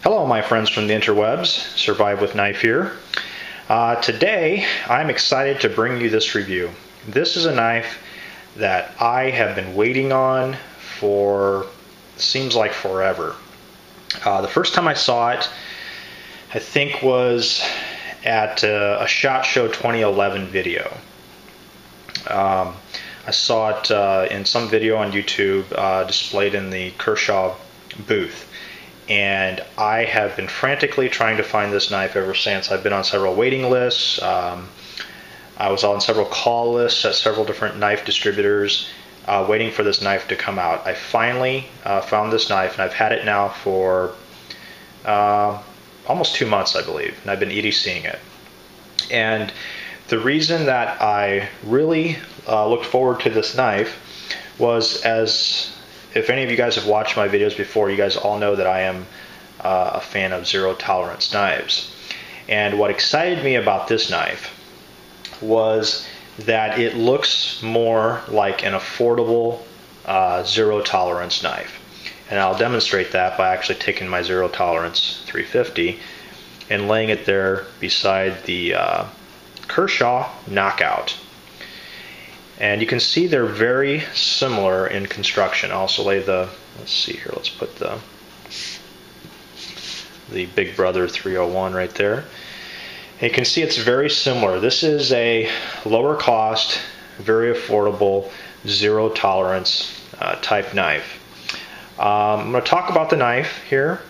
Hello my friends from the interwebs, Survive with Knife here. Today I'm excited to bring you this review. This is a knife that I have been waiting on for seems like forever. The first time I saw it I think was at a SHOT Show 2011 video. I saw it in some video on YouTube displayed in the Kershaw booth. And I have been frantically trying to find this knife ever since. I've been on several waiting lists. I was on several call lists at several different knife distributors waiting for this knife to come out. I finally found this knife, and I've had it now for almost 2 months, I believe, and I've been EDCing it. And the reason that I really looked forward to this knife was, as if any of you guys have watched my videos before, you guys all know that I am a fan of zero tolerance knives. And what excited me about this knife was that it looks more like an affordable zero tolerance knife. And I'll demonstrate that by actually taking my zero tolerance 350 and laying it there beside the Kershaw Knockout. And you can see they're very similar in construction. I'll also lay let's see here, let's put the Big Brother 301 right there. And you can see it's very similar. This is a lower cost, very affordable, zero tolerance type knife. I'm going to talk about the knife here.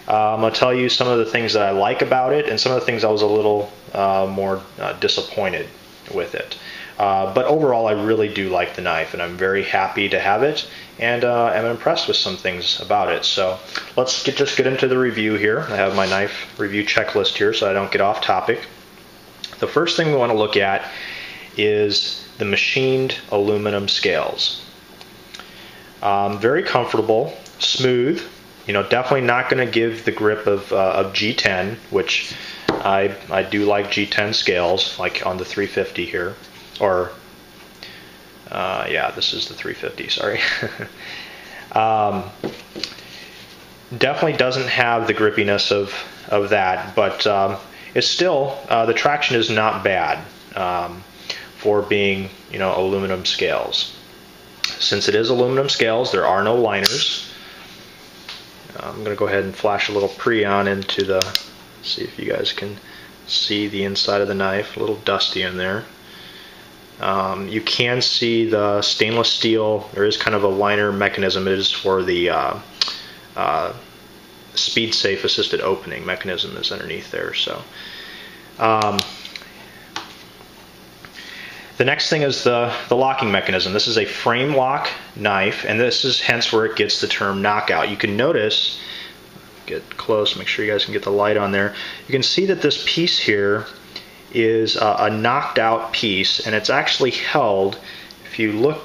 I'm going to tell you some of the things that I like about it and some of the things I was a little more disappointed with it. But overall, I really do like the knife, and I'm very happy to have it, and I'm impressed with some things about it. So let's just get into the review here. I have my knife review checklist here so I don't get off topic. The first thing we want to look at is the machined aluminum scales. Very comfortable, smooth. You know, definitely not going to give the grip of G10, which I do like G10 scales, like on the 350 here. Or, yeah, this is the 350, sorry. Definitely doesn't have the grippiness of that, but it's still, the traction is not bad for being, you know, aluminum scales. Since it is aluminum scales, there are no liners. I'm going to go ahead and flash a little Preon into see if you guys can see the inside of the knife. A little dusty in there. You can see the stainless steel. There is kind of a liner mechanism. It is for the speed safe assisted opening mechanism is underneath there. So the next thing is the locking mechanism. This is a frame lock knife, and this is hence where it gets the term knockout. You can notice, get close, make sure you guys can get the light on there. You can see that this piece here is a knocked out piece, and it's actually held, if you look,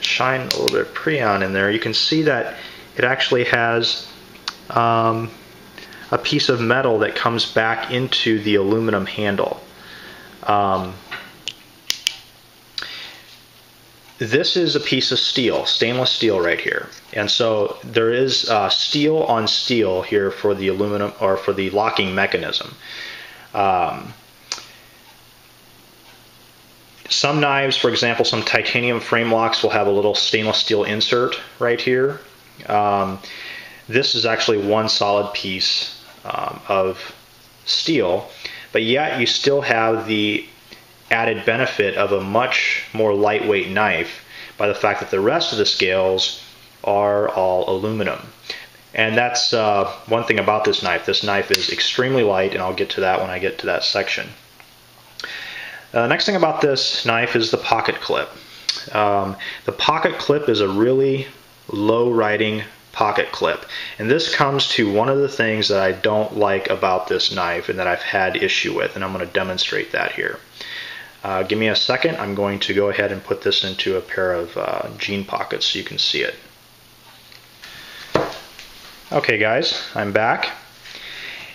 shine a little bit of Preon in there, you can see that it actually has a piece of metal that comes back into the aluminum handle. This is a piece of steel, stainless steel right here, and so there is steel on steel here for the aluminum, or for the locking mechanism. Some knives, for example, some titanium frame locks will have a little stainless steel insert right here. This is actually one solid piece of steel, but yet you still have the added benefit of a much more lightweight knife by the fact that the rest of the scales are all aluminum. And that's one thing about this knife. This knife is extremely light, and I'll get to that when I get to that section. Next thing about this knife is the pocket clip. The pocket clip is a really low riding pocket clip, and this comes to one of the things that I don't like about this knife and that I've had issue with, and I'm going to demonstrate that here. Give me a second. I'm going to go ahead and put this into a pair of jean pockets so you can see it. Okay guys, I'm back.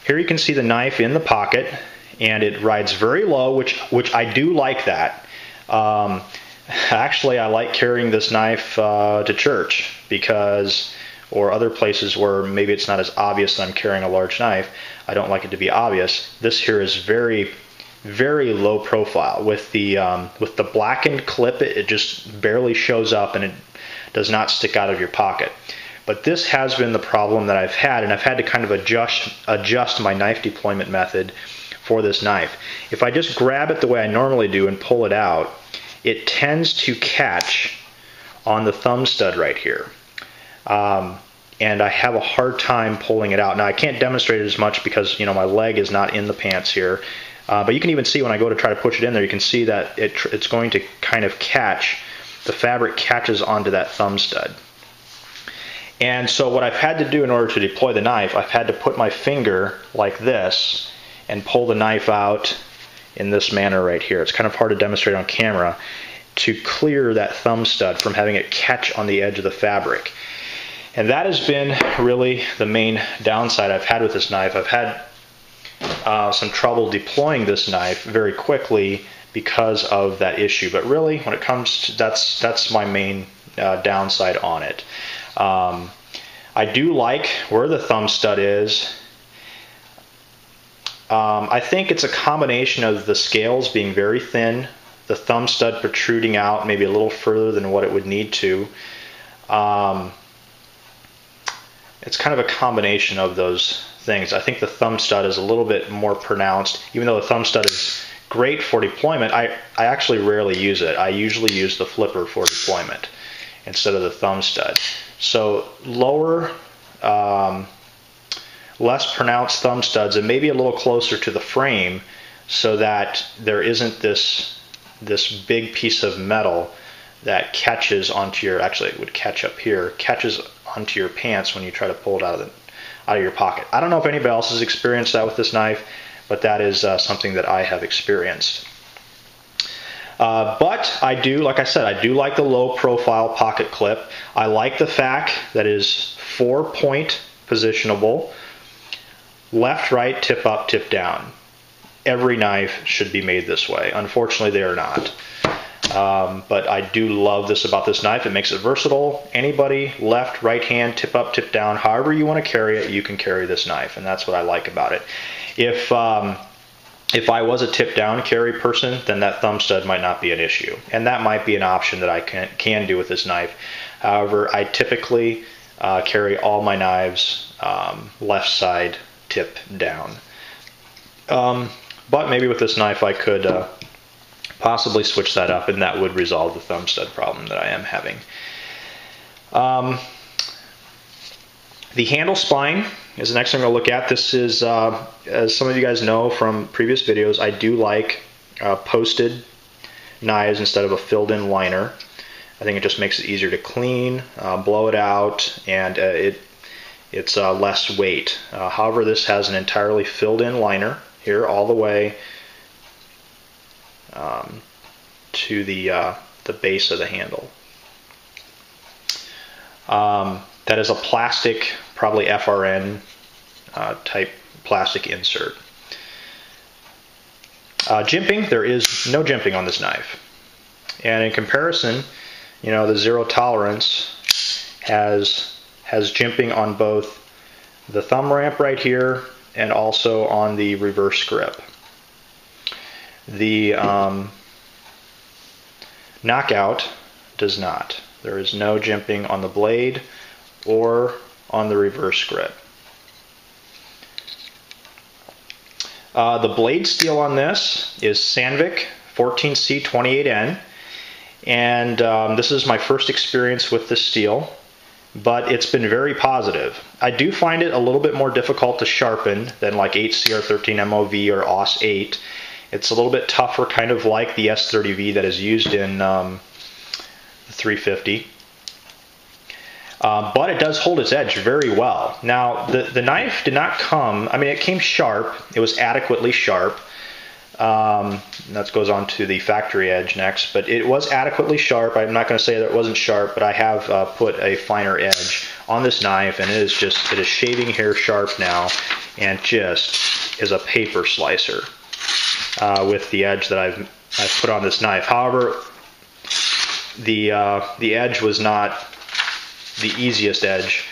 Here you can see the knife in the pocket, and it rides very low, which I do like that. Actually, I like carrying this knife to church because or other places where maybe it's not as obvious that I'm carrying a large knife. I don't like it to be obvious. This here is very, very low profile. With the blackened clip, it just barely shows up and it does not stick out of your pocket. But this has been the problem that I've had, and I've had to kind of adjust my knife deployment method for this knife. If I just grab it the way I normally do and pull it out, it tends to catch on the thumb stud right here. And I have a hard time pulling it out. Now I can't demonstrate it as much because my leg is not in the pants here. But you can even see when I go to try to push it in there, you can see that it's going to kind of catch, the fabric catches onto that thumb stud. And so what I've had to do in order to deploy the knife, I've had to put my finger like this and pull the knife out in this manner right here. It's kind of hard to demonstrate on camera, to clear that thumb stud from having it catch on the edge of the fabric. And that has been really the main downside I've had with this knife. I've had some trouble deploying this knife very quickly because of that issue. But really, when it comes to, that's my main downside on it. I do like where the thumb stud is. I think it's a combination of the scales being very thin, the thumb stud protruding out maybe a little further than what it would need to. It's kind of a combination of those things. I think the thumb stud is a little bit more pronounced. Even though the thumb stud is great for deployment, I actually rarely use it. I usually use the flipper for deployment instead of the thumb stud. So lower, less pronounced thumb studs, and maybe a little closer to the frame, so that there isn't this big piece of metal that catches onto your, actually it would catch up here, catches onto your pants when you try to pull it out of your pocket. I don't know if anybody else has experienced that with this knife, but that is something that I have experienced. But I do, like I said, I do like the low profile pocket clip. I like the fact that it is 4-point positionable, left, right, tip up, tip down. Every knife should be made this way. Unfortunately, they are not. But I do love this about this knife. It makes it versatile. Anybody, left, right hand, tip up, tip down, however you want to carry it, you can carry this knife, and that's what I like about it. If I was a tip down carry person, then that thumb stud might not be an issue, and that might be an option that I can do with this knife. However, I typically carry all my knives left side tip down. But maybe with this knife I could possibly switch that up, and that would resolve the thumb stud problem that I am having. The handle spine is the next thing we'll look at. This is, as some of you guys know from previous videos, I do like posted knives instead of a filled-in liner. I think it just makes it easier to clean, blow it out, and it's less weight. However, this has an entirely filled-in liner here all the way to the base of the handle. That is a plastic, probably FRN type plastic insert. Jimping, there is no jimping on this knife. And in comparison, the zero tolerance has jimping on both the thumb ramp right here and also on the reverse grip. The Knockout does not. There is no jimping on the blade or on the reverse grip. The blade steel on this is Sandvik 14C28N, and this is my first experience with this steel, but it's been very positive. I do find it a little bit more difficult to sharpen than like HCR13 MOV or AUS 8. It's a little bit tougher, kind of like the S30V that is used in the 350. But it does hold its edge very well. Now, the knife did not come, I mean, it came sharp. It was adequately sharp. That goes on to the factory edge next, but it was adequately sharp. I'm not going to say that it wasn't sharp, but I have put a finer edge on this knife, and it is shaving hair sharp now, and just is a paper slicer with the edge that I've put on this knife. However, the edge was not the easiest edge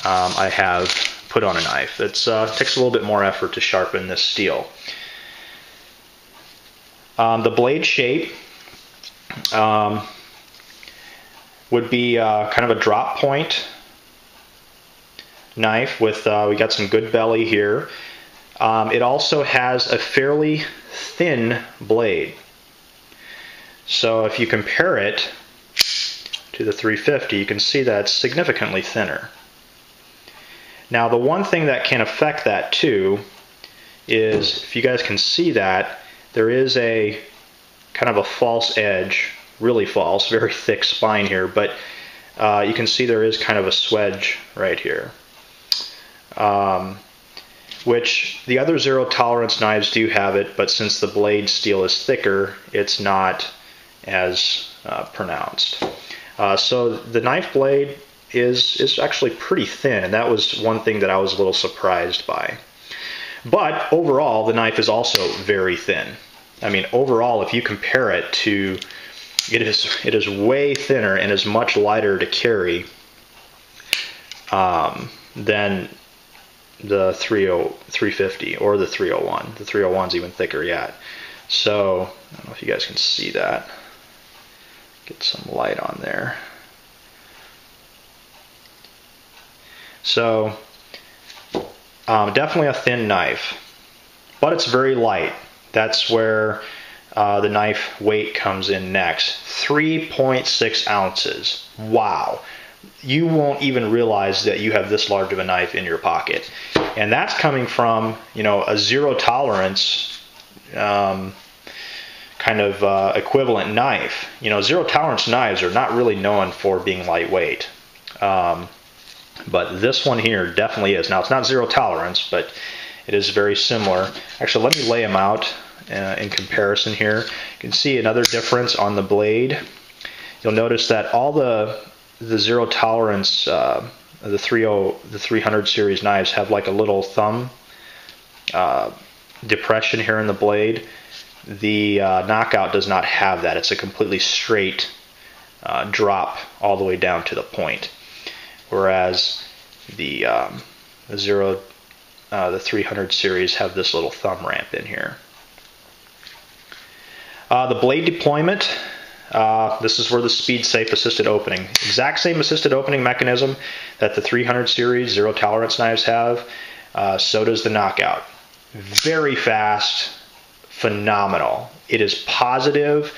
I have put on a knife. It takes a little bit more effort to sharpen this steel. The blade shape would be kind of a drop point knife with, we got some good belly here. It also has a fairly thin blade. So if you compare it to the 350, you can see that it's significantly thinner. Now the one thing that can affect that too is, if you guys can see that, there is a kind of a false edge, really false, very thick spine here, but you can see there is kind of a swedge right here. Which the other zero tolerance knives do have it, but since the blade steel is thicker, it's not as pronounced. So the knife blade is actually pretty thin, and that was one thing that I was a little surprised by. But overall, the knife is also very thin. I mean, overall, if you compare it to, it is way thinner and is much lighter to carry than the 350 or the 301. The 301 is even thicker yet. So I don't know if you guys can see that. Get some light on there. So definitely a thin knife, but it's very light. That's where the knife weight comes in next. 3.6 ounces. Wow. You won't even realize that you have this large of a knife in your pocket. And that's coming from, you know, a zero tolerance kind of equivalent knife. You know, zero tolerance knives are not really known for being lightweight. But this one here definitely is. Now, it's not zero tolerance, but it is very similar. Actually, let me lay them out in comparison here. You can see another difference on the blade. You'll notice that all the zero tolerance, the 300 series knives have like a little thumb depression here in the blade. The Knockout does not have that. It's a completely straight drop all the way down to the point. Whereas the 300 series have this little thumb ramp in here. The blade deployment, this is where the speed safe assisted opening, exact same assisted opening mechanism that the 300 series zero tolerance knives have, so does the Knockout. Very fast, phenomenal. It is positive,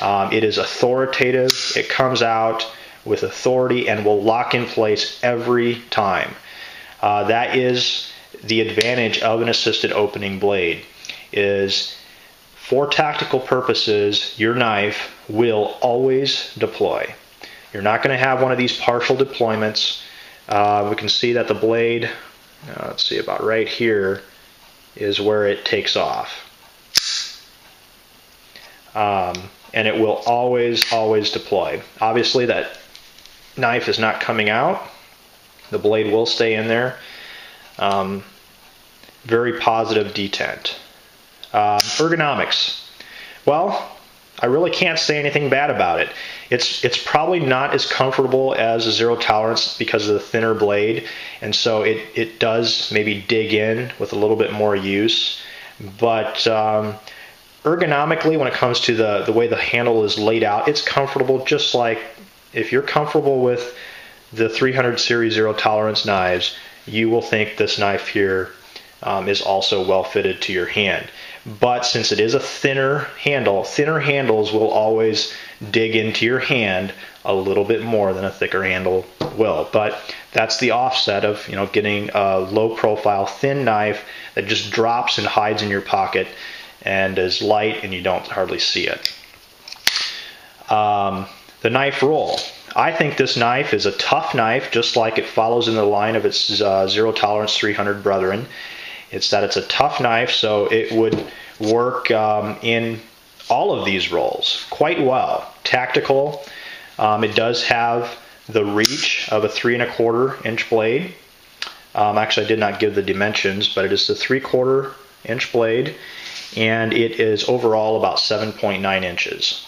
it is authoritative, it comes out with authority and will lock in place every time. That is the advantage of an assisted opening blade, is for tactical purposes, your knife will always deploy. You're not going to have one of these partial deployments. We can see that the blade, let's see, about right here is where it takes off. And it will always deploy. Obviously, that knife is not coming out. The blade will stay in there. Very positive detent. Ergonomics. Well, I really can't say anything bad about it. It's probably not as comfortable as a zero tolerance because of the thinner blade, and so it does maybe dig in with a little bit more use. But ergonomically, when it comes to the way the handle is laid out, it's comfortable, just like if you're comfortable with the 300 series zero tolerance knives, you will think this knife here is also well fitted to your hand. But since it is a thinner handle, thinner handles will always dig into your hand a little bit more than a thicker handle will. But that's the offset of, you know, getting a low profile thin knife that just drops and hides in your pocket and is light and you don't hardly see it. The knife roll. I think this knife is a tough knife, just like it follows in the line of its zero tolerance 300 brethren. It's that it's a tough knife, so it would work in all of these rolls quite well. Tactical. It does have the reach of a 3 1/4 inch blade. Actually, I did not give the dimensions, but it is the 3/4 inch blade, and it is overall about 7.9 inches.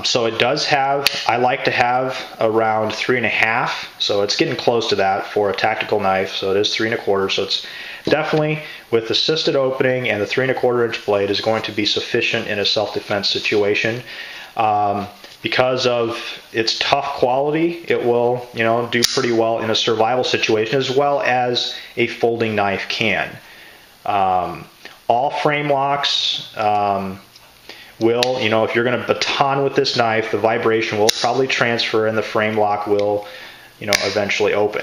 So it does have, I like to have around 3.5, so it's getting close to that for a tactical knife, so it is 3.25, so it's definitely, with assisted opening and the 3.25 inch blade, is going to be sufficient in a self-defense situation. Because of its tough quality, it will, do pretty well in a survival situation, as well as a folding knife can. All frame locks will, if you're going to baton with this knife, the vibration will probably transfer and the frame lock will, eventually open.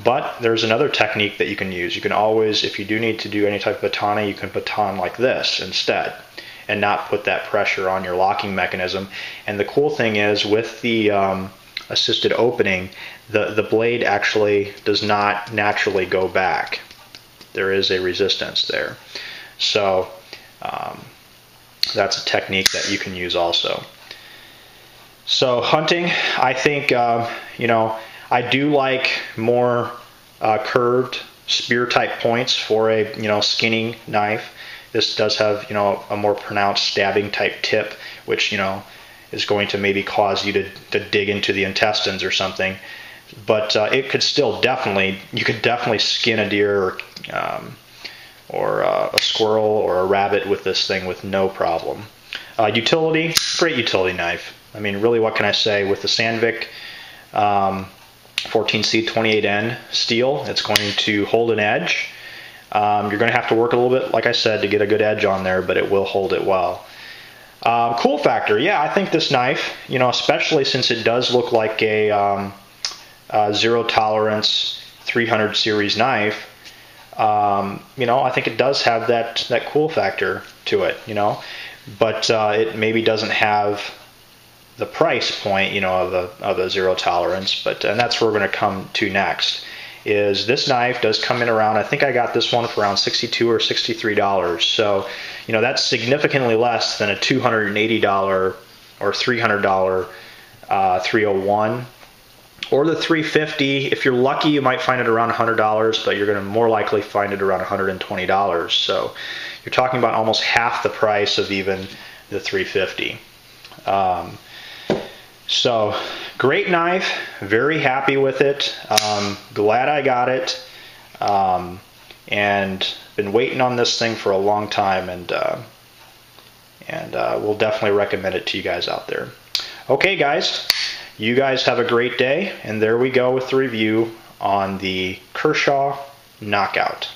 But there's another technique that you can use. You can always, if you do need to do any type of batoning, you can baton like this instead and not put that pressure on your locking mechanism. And the cool thing is, with the assisted opening, the blade actually does not naturally go back. There is a resistance there. So that's a technique that you can use also. So hunting, I think, I do like more curved spear type points for a, skinning knife. This does have, a more pronounced stabbing type tip, which, is going to maybe cause you to dig into the intestines or something. But it could still you could definitely skin a deer or a squirrel or a rabbit with this thing with no problem. Utility, great utility knife. I mean, really, what can I say? With the Sandvik 14C28N steel, it's going to hold an edge. You're going to have to work a little bit, like I said, to get a good edge on there, but it will hold it well. Cool factor, yeah, I think this knife, especially since it does look like a zero tolerance 300 series knife, I think it does have that cool factor to it, but it maybe doesn't have the price point, of a zero tolerance, and that's where we're going to come to next. Is this knife does come in around, I think I got this one for around $62 or $63. So, that's significantly less than a $280 or $300 301. Or the 350. If you're lucky, you might find it around $100, but you're going to more likely find it around $120. So you're talking about almost half the price of even the 350. So great knife, very happy with it. Glad I got it, and been waiting on this thing for a long time, and we'll definitely recommend it to you guys out there. Okay, guys, you guys have a great day, and there we go with the review on the Kershaw Knockout.